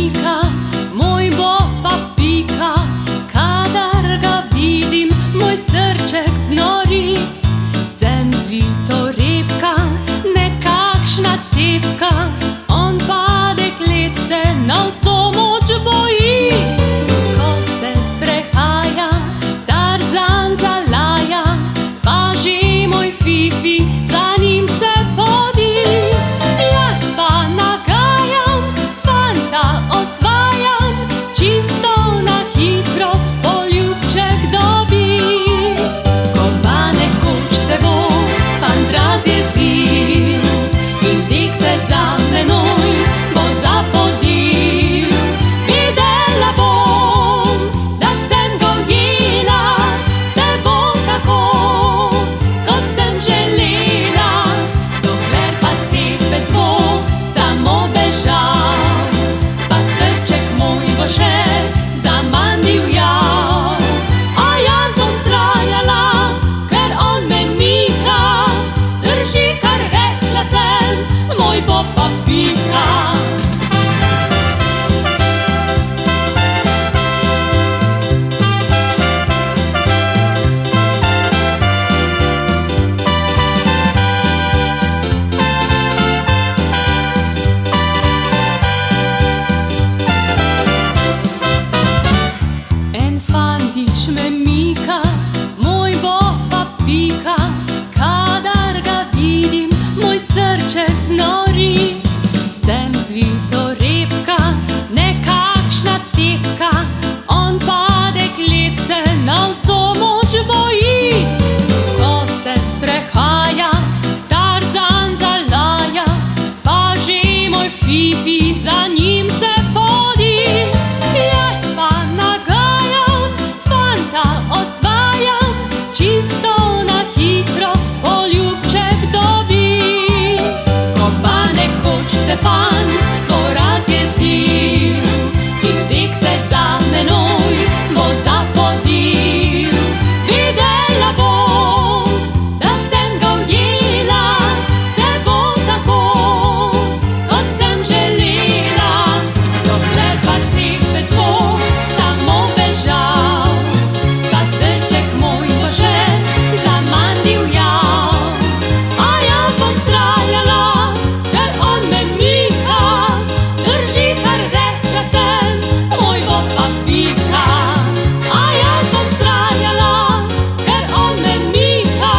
Mika, moj Boba pika. Kadar ga vidim, moj srček znori. Sem zvitorepka, nekakšna tepka, on pa deklet se na vso moč boji. Ko se sprehaja, Tarzan zalaja, pa že moj Fifi za njim se podi. Jaz pa nagajam, fanta osvajam, čisto na hitro poljubček dobi. Ko pa nekoč se bo fant razjezil in tek se za menoj bo zapodil, videla bom, da sem ga ujela, se bom tako, kot sem želela. Dokler pa cepec bo samo bežal, pa srček moj bo še zaman divjal. A jaz bom vztrajala, ker on me mika, drži, kar rekla sem, moj Boba pika. En fantič me mika, moj Boba pika. Kadar ga vidim, moj srček znori. Sem zvitorepka, nekakšna tepka, on pa deklet se na vso moč boji. Ko se sprehaja, Tarzan zalaja, pa že moj Fifi za njim se podi. Jaz pa nagajam, fanta osvajam, čisto na hitro poljubček dobi. Ko pa nekoč se fant bo razjezil in tek se za menoj bo zapodil, videla bom, da sem ga ujela, se bom tako, kot sem želela. Dokler pa cepec bo samo bežal, pa srček moj bo še zaman divjal. A jaz bom vztrajala, ker on me mika, drži, kar rekla sem, moj Boba pika. A jaz bom vztrajala, ker on me mika,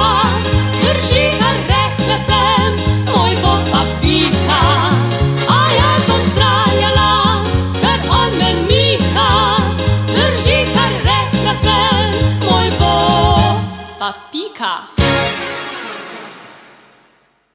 drži, kar rekla sem, moj Boba pika. A jaz bom vztrajala, ker on me mika, drži, kar rekla sem, moj Boba pika.